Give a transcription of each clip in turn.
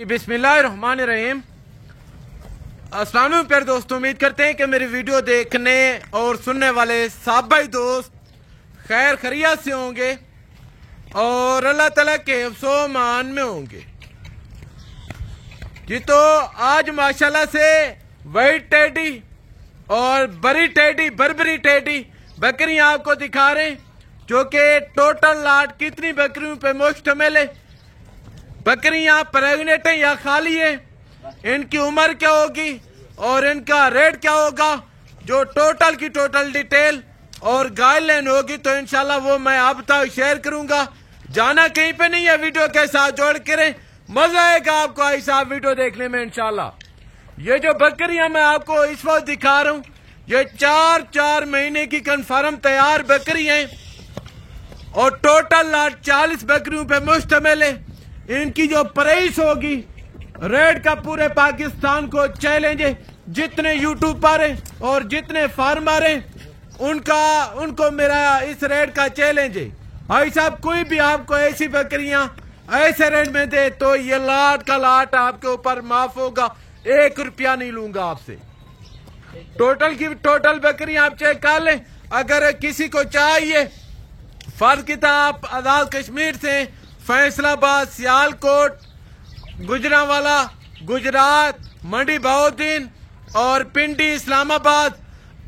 बिस्मिल्लाहिर्रहमानिर्रहीम। अस्सलाम वालेकुम प्यारे दोस्तों, उम्मीद करते हैं कि मेरी वीडियो देखने और सुनने वाले सब भाई दोस्त खैर खैरियत से होंगे और अल्लाह ताला के अफ़सो-मान में होंगे जी। तो आज माशाल्लाह से वाइट टेडी और बरी टेडी बर्बरी टेडी बकरियां आपको दिखा रहे हैं, जो कि टोटल लाट कितनी बकरियों पे मुश्तमिल है। बकरियां प्रेग्नेंट हैं या खाली है, इनकी उम्र क्या होगी और इनका रेट क्या होगा, जो टोटल की टोटल डिटेल और गाइडलाइन होगी तो इंशाल्लाह वो मैं आप तक शेयर करूंगा। जाना कहीं पे नहीं है, वीडियो के साथ जोड़ के रहे, मजा आएगा आपको ऐसा वीडियो देखने में इंशाल्लाह। ये जो बकरियां मैं आपको इस वक्त दिखा रहा हूँ, ये 4 महीने की कंफर्म तैयार बकरियां हैं और टोटल लाट 40 बकरियों पे मुश्तमिल है। इनकी जो प्राइस होगी रेट का पूरे पाकिस्तान को चैलेंज है। जितने यूट्यूबर हैं और जितने फार्मर हैं उनको मेरा इस रेट का चैलेंज है। भाई साहब कोई भी आपको ऐसी बकरियां ऐसे रेट में दे तो ये लाट का लाट आपके ऊपर माफ होगा, 1 रुपया नहीं लूंगा आपसे। टोटल की टोटल बकरियां आप चेक कर लें। अगर किसी को चाहिए फर्ज की आप आजाद कश्मीर से फैसलाबाद, सियालकोट, गुजरांवाला, गुजरात, मंडी बहाउद्दीन और पिंडी, इस्लामाबाद,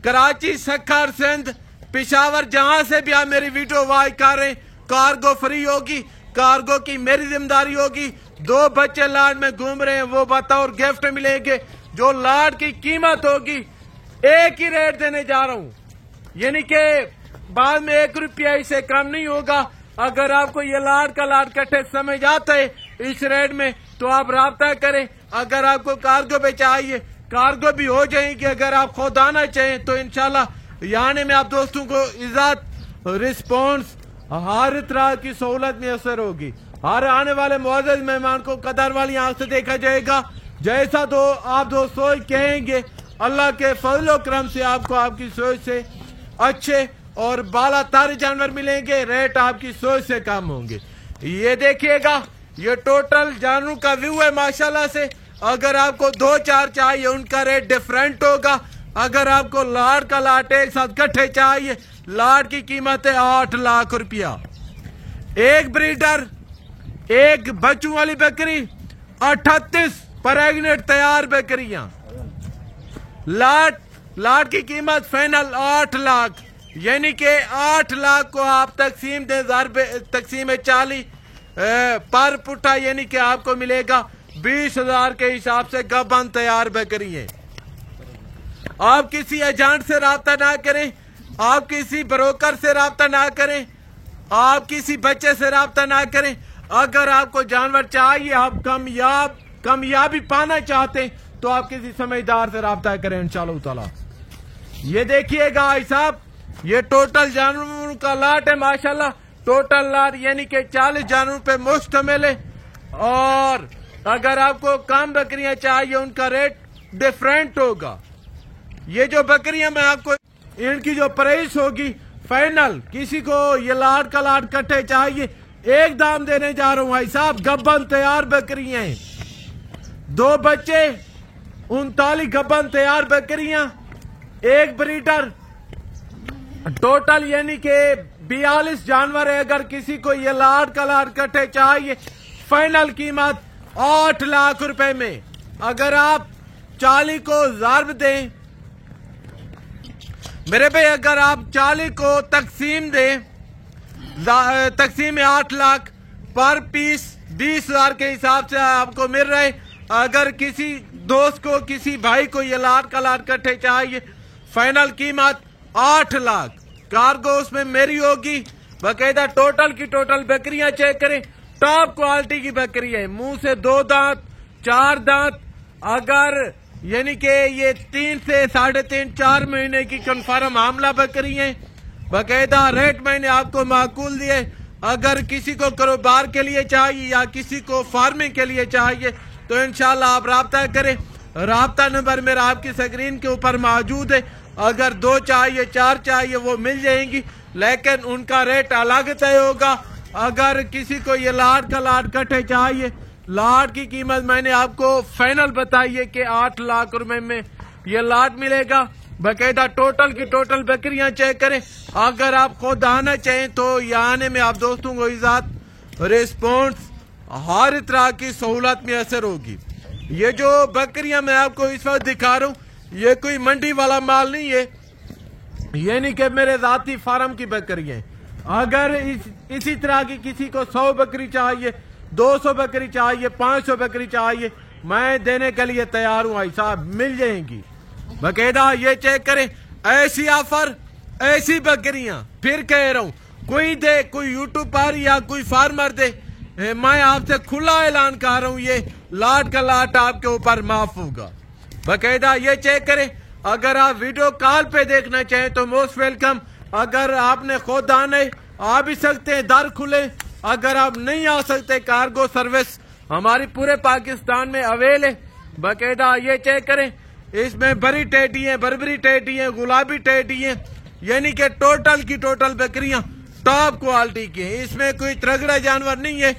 कराची, सखर, सिंध, पिशावर, जहां से भी आप मेरी वीडियो वॉच कर रहे हैं, कार्गो फ्री होगी। कार्गो की मेरी जिम्मेदारी होगी। 2 बच्चे लाट में घूम रहे हैं, वो बताओ और गिफ्ट मिलेंगे। जो लाट की कीमत होगी एक ही रेट देने जा रहा हूं, यानी कि बाद में 1 रुपया इससे कम नहीं होगा। अगर आपको ये लाट का लाट कट्ठे समझ आता है इस रेट में तो आप राब्ता करें। अगर आपको कार्गो पे चाहिए कार्गो भी हो जाएगी। अगर आप खुद आना चाहें तो इंशाल्लाह यहाँ में आप दोस्तों को इज्जत रिस्पॉन्स हर तरह की सहूलत मैसर होगी। हर आने वाले मुअज़्ज़ज़ मेहमान को कदर वाली आंख से देखा जाएगा। जैसा तो आप दोस्त सोच कहेंगे, अल्लाह के फजल करम से आपको आपकी सोच से अच्छे और बाला तार जानवर मिलेंगे, रेट आपकी सोच से कम होंगे। ये देखिएगा, ये टोटल जानवरों का व्यू है माशाल्लाह से। अगर आपको 2-4 चाहिए उनका रेट डिफरेंट होगा। अगर आपको लाट का लाट एक साथ इकट्ठे चाहिए, लाट की कीमत है 8 लाख रुपया। एक ब्रीडर, एक बच्चों वाली बकरी, 38 प्रेग्नेंट तैयार बकरियां। लाट की कीमत फाइनल 8 लाख, यानी कि 8 लाख को आप तकसीम दे तकसीम 40 पर पुट्ठा, यानी कि आपको मिलेगा 20,000 के हिसाब से गबन तैयार बकरी है। आप किसी एजेंट से राब्ता ना करें, आप किसी ब्रोकर से राब्ता ना करें, आप किसी बच्चे से राब्ता ना करें। अगर आपको जानवर चाहिए, आप कामयाबी पाना चाहते हैं तो आप किसी समझदार से राब्ता करें इंशाअल्लाह ताला। ये देखिएगा भाई साहब, ये टोटल जानवरों का लाट है माशाल्लाह। टोटल लाट यानी कि 40 जानवरों पे मुश्तमिल है। और अगर आपको कम बकरियां चाहिए उनका रेट डिफरेंट होगा। ये जो बकरियां मैं आपको इनकी जो प्राइस होगी फाइनल, किसी को ये लाट का लाट कट्ठे चाहिए एक दाम देने जा रहा हूं भाई साहब। गब्बन तैयार बकरियां हैं, 2 बच्चे, 39 गब्बन तैयार बकरियां, एक ब्रीडर, टोटल यानी कि 42 जानवर है। अगर किसी को ये लाट का लाट कट्ठे चाहिए, फाइनल कीमत 8 लाख रुपए में। अगर आप 40 को ज़रब दें मेरे भाई, अगर आप 40 को तकसीम दें, तकसीम में 8 लाख पर पीस 20,000 के हिसाब से आपको मिल रहे। अगर किसी दोस्त को, किसी भाई को ये लाट का लाट कट्ठे चाहिए, फाइनल कीमत 8 लाख। कार्गो उसमें मेरी होगी बाकायदा। टोटल की टोटल बकरियां चेक करें, टॉप क्वालिटी की बकरी है। मुंह से 2 दांत, 4 दांत। अगर यानी कि ये 3 से 3.5 4 महीने की कंफर्म मामला बकरी है। बाकायदा रेट मैंने आपको माकूल दिए। अगर किसी को कारोबार के लिए चाहिए या किसी को फार्मिंग के लिए चाहिए तो इंशाल्लाह आप राब्ता करें। राब्ता नंबर मेरा आपकी स्क्रीन के ऊपर मौजूद है। अगर 2 चाहिए, 4 चाहिए वो मिल जाएंगी, लेकिन उनका रेट अलग तय होगा। अगर किसी को ये लाट का लाट कट्ठे चाहिए लाट की कीमत मैंने आपको फाइनल बताई है कि 8 लाख रुपए में ये लाट मिलेगा। बाकायदा टोटल की टोटल बकरियां चेक करें। अगर आप खुद आना चाहें तो यहाँ आने में आप दोस्तों को इजाजत रिस्पॉन्स हर तरह की सहूलत में असर होगी। ये जो बकरियां मैं आपको इस वक्त दिखा रहा हूँ ये कोई मंडी वाला माल नहीं है, ये नहीं कि मेरे जाती फार्म की बकरियां हैं। अगर इसी तरह की किसी को 100 बकरी चाहिए, 200 बकरी चाहिए, 500 बकरी चाहिए, मैं देने के लिए तैयार हूँ भाई साहब, मिल जाएंगी। बाकायदा ये चेक करें, ऐसी ऑफर ऐसी बकरियां, फिर कह रहा हूँ कोई दे, कोई यूट्यूब पर या कोई फार्मर दे, मैं आपसे खुला ऐलान कर रहा हूँ ये लाट का लाट आपके ऊपर माफ होगा। बाकायदा ये चेक करें। अगर आप वीडियो कॉल पे देखना चाहें तो मोस्ट वेलकम। अगर आपने खुद आने आ भी सकते हैं, दर खुले। अगर आप नहीं आ सकते, कार्गो सर्विस हमारी पूरे पाकिस्तान में अवेल है। बाकायदा ये चेक करें, इसमें बड़ी टेडी है, बरबरी टेडी है, गुलाबी टेडी है, यानी कि टोटल की टोटल बकरियां टॉप क्वालिटी की है। इसमें कोई तगड़ा जानवर नहीं है,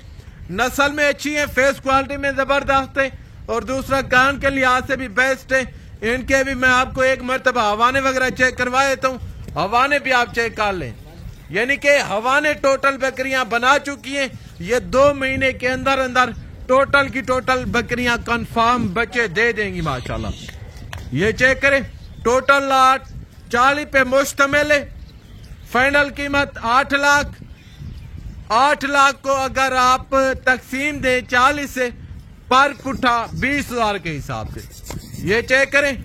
नस्ल में अच्छी है, फेस क्वालिटी में जबरदस्त है और दूसरा कान के लिहाज से भी बेस्ट है। इनके भी मैं आपको एक मरतबा हवाने वगैरह चेक करवा देता हूँ, हवाने भी आप चेक कर लें। यानी कि हवाने टोटल बकरियां बना चुकी हैं। ये 2 महीने के अंदर अंदर टोटल की टोटल बकरियां कंफर्म बच्चे दे देंगी माशाल्लाह। ये चेक करें, टोटल लाट 40 पे मुश्तमिल है। फाइनल कीमत 8 लाख। 8 लाख को अगर आप तकसीम दें 40 से, पर पुट्ठा 20,000 के हिसाब से। ये चेक करें,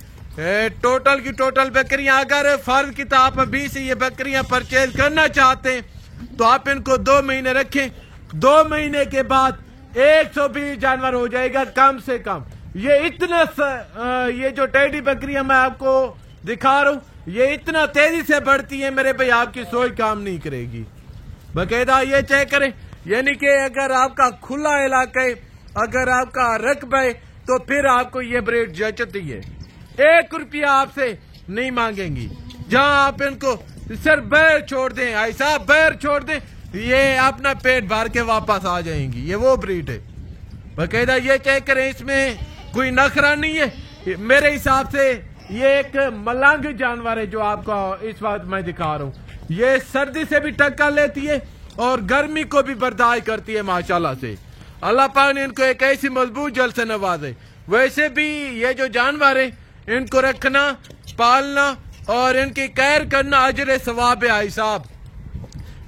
टोटल की टोटल बकरियां, अगर फर्ज की आप 20 ये बकरियां परचेज करना चाहते हैं तो आप इनको 2 महीने रखें। 2 महीने के बाद 120 जानवर हो जाएगा कम से कम। ये इतना ये जो टेडी बकरियां मैं आपको दिखा रहा हूँ ये इतना तेजी से बढ़ती है मेरे भाई, आपकी सोच काम नहीं करेगी। बाकायदा ये चेक करें, यानी कि अगर आपका खुला इलाका है, अगर आपका रकबा है तो फिर आपको ये ब्रीड जचती है। 1 रुपया आपसे नहीं मांगेंगी। जहां आप इनको सिर्फ बैर छोड़ दें, ऐसा बैर छोड़ दें, ये अपना पेट भर के वापस आ जाएंगी। ये वो ब्रीड है। बाकायदा ये चेक करें, इसमें कोई नखरा नहीं है। मेरे हिसाब से ये एक मलंग जानवर है जो आपको इस वक्त मैं दिखा रहा हूँ। ये सर्दी से भी टक्कर लेती है और गर्मी को भी बर्दाश्त करती है माशाल्लाह से। अल्लाह पाक ने इनको एक ऐसी मजबूत जल से नवाजे। वैसे भी ये जो जानवर है इनको रखना, पालना और इनकी केयर करना अजर सवाब है भाई साहब।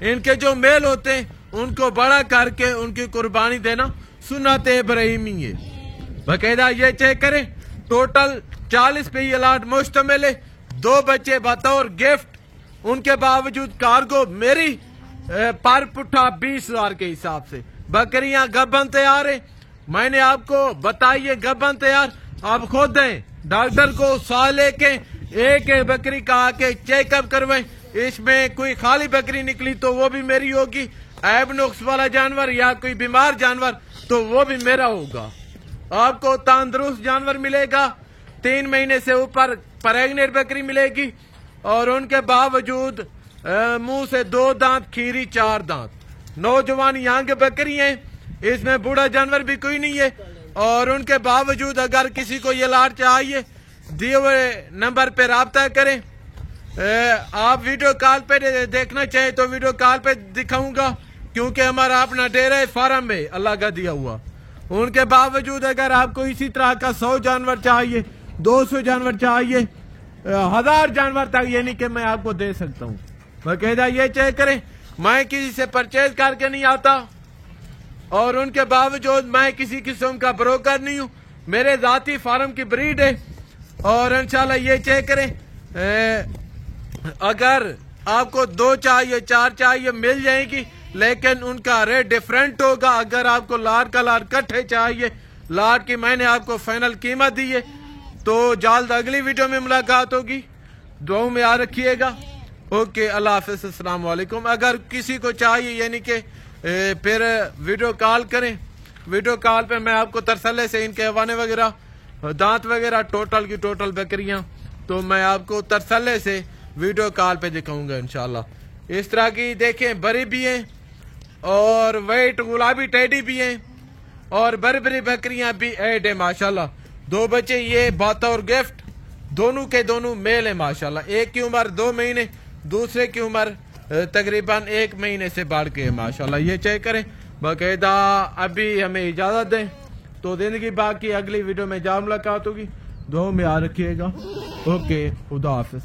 इनके जो मेल होते हैं उनको बड़ा करके उनकी कुर्बानी देना सुन्नत इब्राहिमी है। बाकायदा ये चेक करें, टोटल 40 पे ये लाट मुश्तमिल है। 2 बच्चे बतौर गिफ्ट, उनके बावजूद कार्गो मेरी पर पुट्ठा 20,000 के हिसाब से। बकरियां गबन तैयार है, मैंने आपको बताई है गबन तैयार। आप खुद दें, डॉक्टर को साल लेके एक बकरी का आके चेकअप करवाएं। इसमें कोई खाली बकरी निकली तो वो भी मेरी होगी, ऐब नुक्स वाला जानवर या कोई बीमार जानवर तो वो भी मेरा होगा। आपको तंदुरुस्त जानवर मिलेगा। 3 महीने से ऊपर प्रेग्नेंट बकरी मिलेगी और उनके बावजूद मुंह से 2 दांत, खीरी 4 दांत। नौजवान यंग बकरी हैं, इसमें बूढ़ा जानवर भी कोई नहीं है। और उनके बावजूद अगर किसी को ये लाट चाहिए, दिए हुए नंबर पे राब्ता करें। आप वीडियो कॉल पे देखना चाहें तो वीडियो कॉल पे दिखाऊंगा, क्योंकि हमारा अपना डेरा फार्म है अल्लाह का दिया हुआ। उनके बावजूद अगर आपको इसी तरह का 100 जानवर चाहिए, 200 जानवर चाहिए, 1000 जानवर तक यानी कि मैं आपको दे सकता हूँ। बाकायदा ये चेक करें, मैं किसी से परचेज करके नहीं आता और उनके बावजूद मैं किसी किस्म का ब्रोकर नहीं हूँ। मेरे जाती फार्म की ब्रीड है। और इंशाल्लाह ये चेक करें, अगर आपको 2 चाहिए, 4 चाहिए, मिल जाएगी, लेकिन उनका रेट डिफरेंट होगा। अगर आपको लाट का लाट कट्ठे चाहिए, लाट की मैंने आपको फाइनल कीमत दी है। तो जल्द अगली वीडियो में मुलाकात होगी। दुआ में याद रखिएगा। ओके, अल्लाह हाफिज़, अस्सलाम वालेकुम। अगर किसी को चाहिए यानी कि फिर वीडियो कॉल करें। वीडियो कॉल पे मैं आपको तरसले से इनके हवाने वगैरह, दांत वगैरह, टोटल की टोटल बकरियां तो मैं आपको तरसले से वीडियो कॉल पे दिखाऊंगा इंशाल्लाह। इस तरह की देखें, बरी भी हैं और वाइट गुलाबी टेडी भी हैं। اور بربری بکریاں بھی ایڈ ہے ماشاءاللہ. 2 بچے یہ باتا اور گفٹ دونوں کے دونوں میل ہیں ماشاءاللہ. ایک کی عمر 2 مہینے, دوسرے کی عمر تقریباً 1 مہینے سے بڑھ کے ہے ماشاءاللہ. یہ چیک کریں باقاعدہ. ابھی ہمیں اجازت دیں تو زندگی باقی اگلی ویڈیو میں جا ملاقات ہوگی. دعاؤں میں یاد رکھیے گا. اوکے, خدا حافظ.